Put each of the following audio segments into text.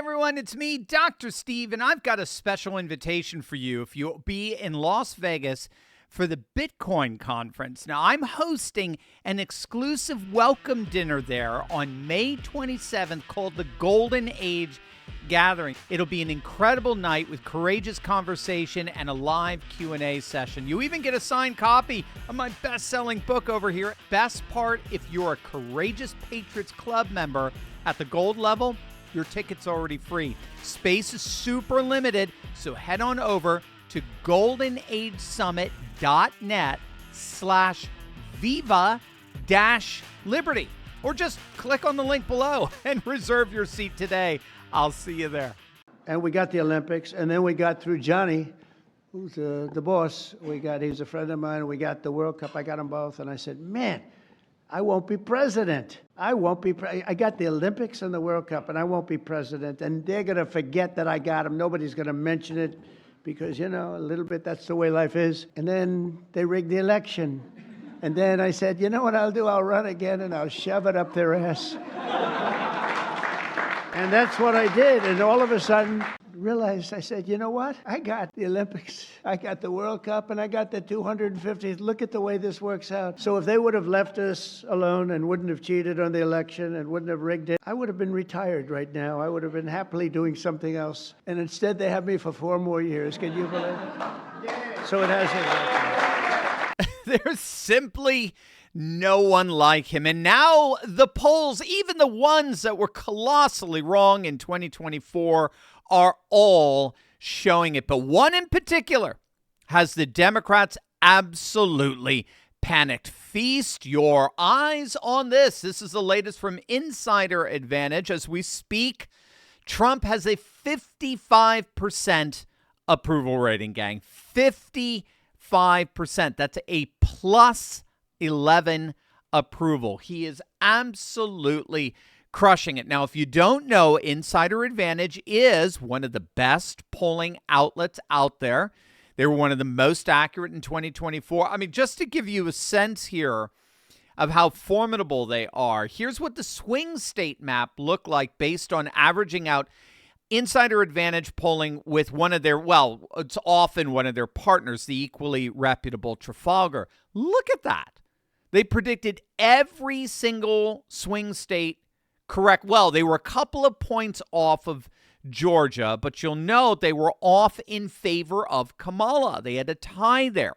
everyone, it's me, Dr. Steve, and I've got a special invitation for you if you'll be in Las Vegas for the Bitcoin conference. Now, I'm hosting an exclusive welcome dinner there on May 27th called the Golden Age Gathering. It'll be an incredible night with courageous conversation and a live Q&A session. You even get a signed copy of my best-selling book over here. Best part, if you're a Courageous Patriots Club member at the gold level, your ticket's already free. Space is super limited, so head on over to goldenagesummit.net/viva-liberty, or just click on the link below and reserve your seat today. I'll see you there. And we got the Olympics, and then we got through Johnny, who's the boss. He's a friend of mine. We got the World Cup. I got them both, and I said, man, I won't be president. I got the Olympics and the World Cup, and I won't be president. And they're going to forget that I got them. Nobody's going to mention it because, a little bit that's the way life is. And then they rigged the election. And then I said, you know what I'll do? I'll run again, and I'll shove it up their ass. And that's what I did. And all of a sudden, realized, I said, you know what? I got the Olympics, I got the World Cup, and I got the 250th. Look at the way this works out. So if they would have left us alone and wouldn't have cheated on the election and wouldn't have rigged it, I would have been retired right now. I would have been happily doing something else. And instead, they have me for 4 more years. Can you believe it? Yeah. So it hasn't. There's simply no one like him. And now the polls, even the ones that were colossally wrong in 2024, are all showing it. But one in particular has the Democrats absolutely panicked. Feast your eyes on this. This is the latest from Insider Advantage. As we speak, Trump has a 55% approval rating, gang. 55%. That's a plus 11 approval. He is absolutely crushing it. Now, if you don't know, Insider Advantage is one of the best polling outlets out there. They were one of the most accurate in 2024. I mean, just to give you a sense here of how formidable they are, here's what the swing state map looked like based on averaging out Insider Advantage polling with one of their, it's often one of their partners, the equally reputable Trafalgar. Look at that. They predicted every single swing state correct. Well, they were a couple of points off of Georgia, but you'll note they were off in favor of Kamala. They had a tie there.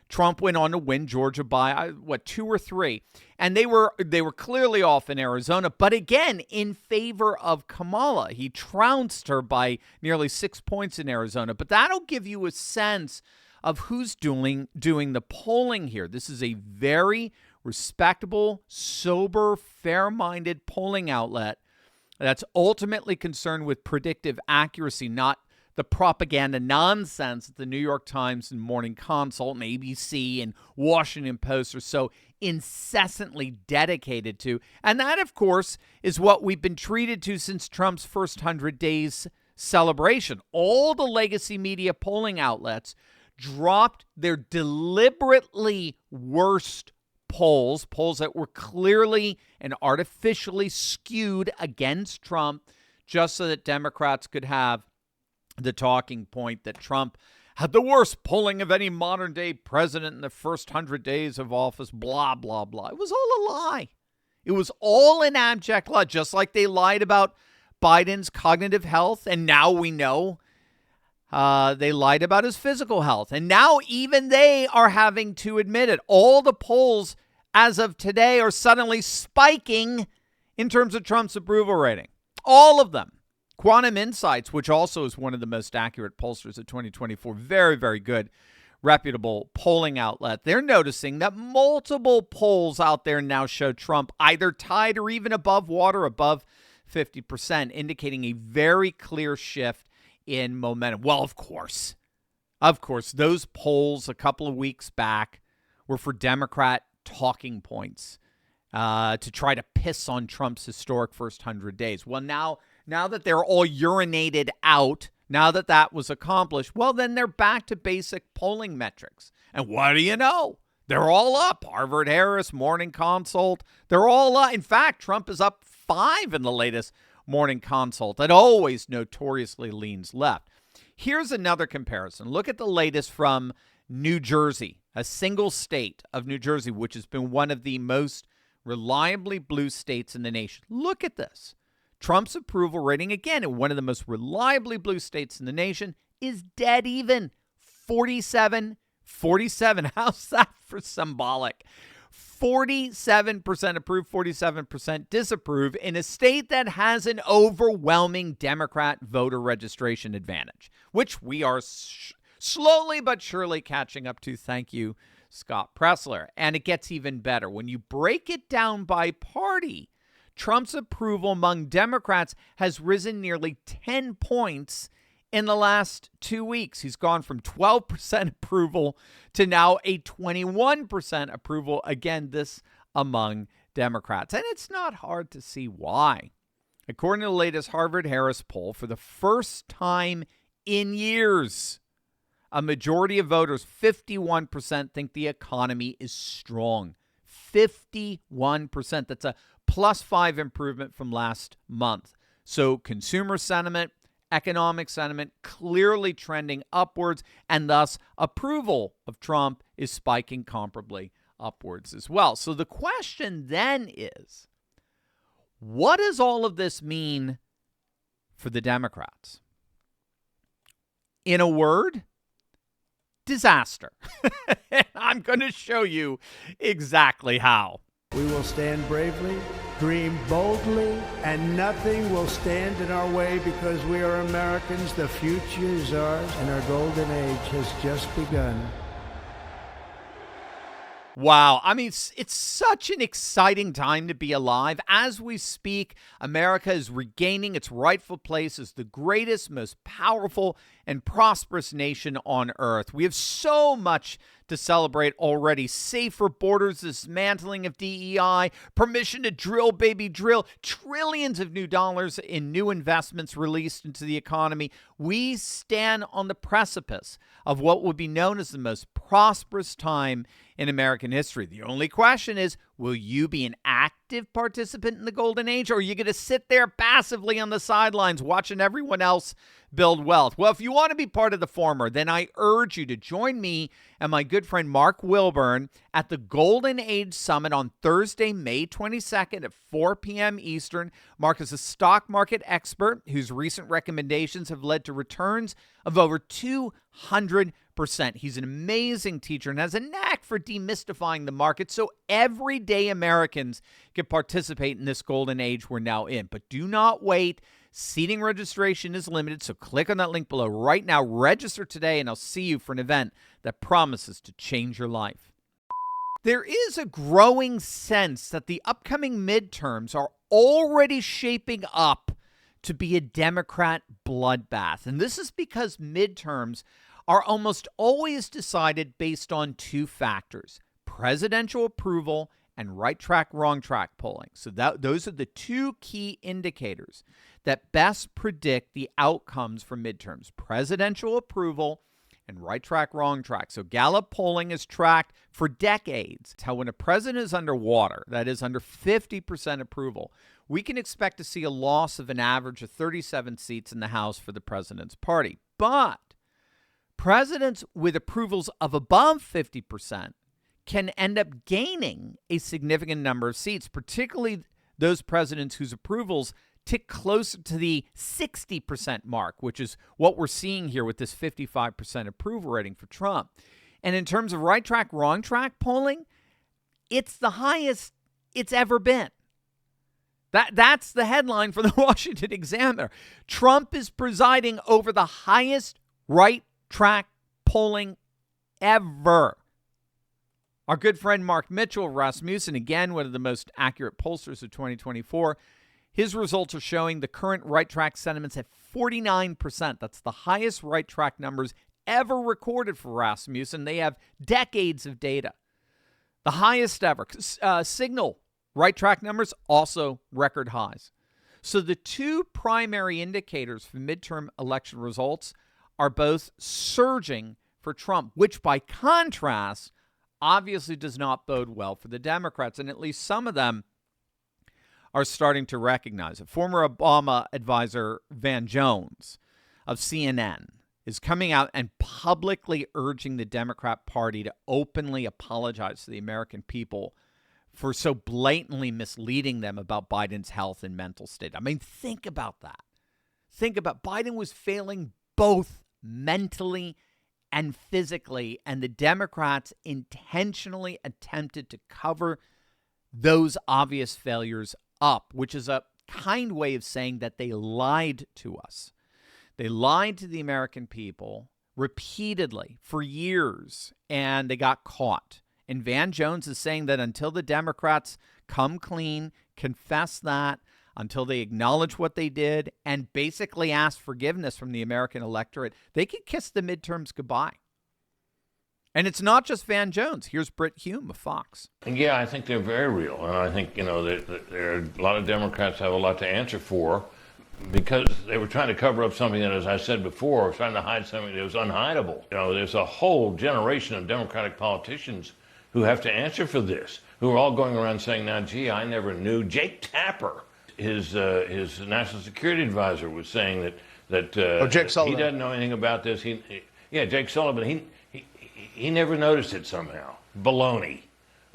Trump went on to win Georgia by, 2 or 3. And they were clearly off in Arizona, but again, in favor of Kamala. He trounced her by nearly 6 points in Arizona. But that'll give you a sense of who's doing the polling here. This is a very respectable, sober, fair-minded polling outlet that's ultimately concerned with predictive accuracy, not the propaganda nonsense that the New York Times and Morning Consult and ABC and Washington Post are so incessantly dedicated to. And that, of course, is what we've been treated to since Trump's first 100 days celebration. All the legacy media polling outlets dropped their deliberately worst polls that were clearly and artificially skewed against Trump, just so that Democrats could have the talking point that Trump had the worst polling of any modern-day president in the first 100 days of office, blah, blah, blah. It was all a lie. It was all an abject lie, just like they lied about Biden's cognitive health, and now we know they lied about his physical health. And now even they are having to admit it. All the polls as of today are suddenly spiking in terms of Trump's approval rating. All of them. Quantum Insights, which also is one of the most accurate pollsters of 2024, very, very good, reputable polling outlet. They're noticing that multiple polls out there now show Trump either tied or even above water, above 50%, indicating a very clear shift in momentum. Well, of course, those polls a couple of weeks back were for Democrat talking points to try to piss on Trump's historic first 100 days. Well, now that they're all urinated out, now that was accomplished, well, then they're back to basic polling metrics. And what do you know? They're all up. Harvard Harris, Morning Consult, they're all up. In fact, Trump is up 5 in the latest Morning Consult that always notoriously leans left. Here's another comparison. Look at the latest from New Jersey, a single state of New Jersey, which has been one of the most reliably blue states in the nation. Look at this. Trump's approval rating, again, in one of the most reliably blue states in the nation, is dead even. 47. How's that for symbolic? 47% approve, 47% disapprove in a state that has an overwhelming Democrat voter registration advantage, which we are slowly but surely catching up to. Thank you, Scott Pressler. And it gets even better. When you break it down by party, Trump's approval among Democrats has risen nearly 10 points in the last 2 weeks. He's gone from 12% approval to now a 21% approval. Again, this among Democrats. And it's not hard to see why. According to the latest Harvard-Harris poll, for the first time in years, a majority of voters, 51%, think the economy is strong. 51%. That's a +5 improvement from last month. So consumer sentiment, economic sentiment clearly trending upwards, and thus approval of Trump is spiking comparably upwards as well. So the question then is, what does all of this mean for the Democrats? In a word, disaster. I'm going to show you exactly how. We will stand bravely, dream boldly, and nothing will stand in our way because we are Americans. The future is ours, and our golden age has just begun. Wow. I mean, it's such an exciting time to be alive. As we speak, America is regaining its rightful place as the greatest, most powerful, and prosperous nation on earth. We have so much to celebrate already. Safer borders, dismantling of DEI, permission to drill, baby, drill, trillions of new dollars in new investments released into the economy. We stand on the precipice of what would be known as the most prosperous time in American history. The only question is, will you be an active participant in the golden age, or are you going to sit there passively on the sidelines watching everyone else build wealth? Well, if you want to be part of the former, then I urge you to join me and my good friend Mark Wilburn at the Golden Age Summit on Thursday, May 22nd at 4 p.m. Eastern. Mark is a stock market expert whose recent recommendations have led to returns of over 200%. He's an amazing teacher and has a knack for demystifying the market so everyday Americans can participate in this golden age we're now in. But do not wait. Seating registration is limited, so click on that link below right now. Register today, and I'll see you for an event that promises to change your life. There is a growing sense that the upcoming midterms are already shaping up to be a Democrat bloodbath. And this is because midterms are almost always decided based on two factors: presidential approval and right track, wrong track polling. So those are the two key indicators that best predict the outcomes for midterms: presidential approval and right track, wrong track. So Gallup polling is tracked for decades. It's how when a president is underwater, that is under 50% approval, we can expect to see a loss of an average of 37 seats in the House for the president's party. But presidents with approvals of above 50% can end up gaining a significant number of seats, particularly those presidents whose approvals tick closer to the 60% mark, which is what we're seeing here with this 55% approval rating for Trump. And in terms of right track, wrong track polling, it's the highest it's ever been. That's the headline for the Washington Examiner. Trump is presiding over the highest right track polling ever. Our good friend Mark Mitchell, Rasmussen, again, one of the most accurate pollsters of 2024, his results are showing the current right track sentiments at 49%. That's the highest right track numbers ever recorded for Rasmussen. They have decades of data. The highest ever. Signal right track numbers, also record highs. So the two primary indicators for midterm election results are both surging for Trump, which by contrast obviously does not bode well for the Democrats. And at least some of them are starting to recognize it. Former Obama advisor Van Jones of CNN is coming out and publicly urging the Democrat Party to openly apologize to the American people for so blatantly misleading them about Biden's health and mental state. I mean, think about that. Think about Biden was failing both mentally and physically, and the Democrats intentionally attempted to cover those obvious failures up, which is a kind way of saying that they lied to us. They lied to the American people repeatedly for years, and they got caught. And Van Jones is saying that until the Democrats come clean, confess that, until they acknowledge what they did, and basically ask forgiveness from the American electorate, they could kiss the midterms goodbye. And it's not just Van Jones. Here's Britt Hume of Fox. Yeah, I think they're very real. And I think, there are a lot of Democrats have a lot to answer for because they were trying to cover up something that, as I said before, trying to hide something that was unhideable. There's a whole generation of Democratic politicians who have to answer for this, who are all going around saying, now, gee, I never knew. Jake Tapper, his national security advisor, was saying that Jake Sullivan. He doesn't know anything about this. Jake Sullivan, he never noticed it somehow. Baloney.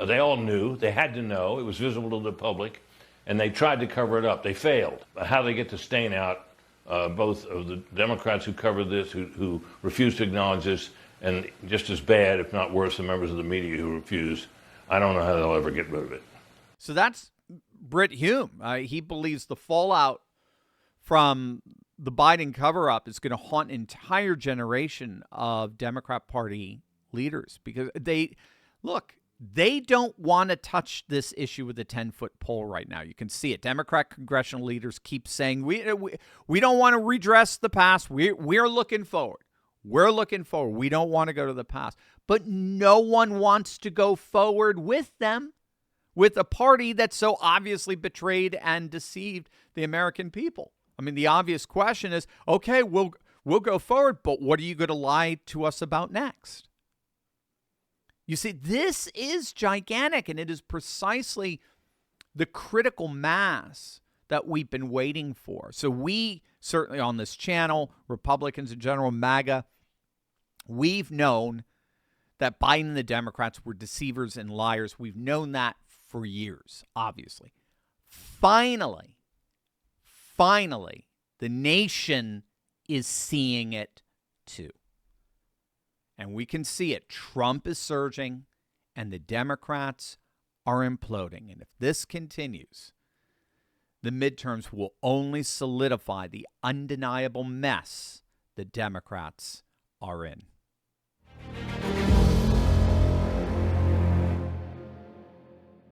They all knew. They had to know. It was visible to the public. And they tried to cover it up. They failed. How they get to stain out both of the Democrats who covered this, who refused to acknowledge this, and just as bad, if not worse, the members of the media who refused. I don't know how they'll ever get rid of it. So that's Britt Hume. He believes the fallout from the Biden cover-up is going to haunt an entire generation of Democrat Party leaders because they don't want to touch this issue with a 10-foot pole right now. You can see it. Democrat congressional leaders keep saying, we don't want to redress the past. We're looking forward. We're looking forward. We don't want to go to the past. But no one wants to go forward with them, with a party that so obviously betrayed and deceived the American people. I mean, the obvious question is, okay, we'll go forward, but what are you going to lie to us about next? You see, this is gigantic, and it is precisely the critical mass that we've been waiting for. So we, certainly on this channel, Republicans in general, MAGA, we've known that Biden and the Democrats were deceivers and liars. We've known that for years, obviously. Finally, the nation is seeing it too. And we can see it. Trump is surging and the Democrats are imploding. And if this continues, the midterms will only solidify the undeniable mess the Democrats are in.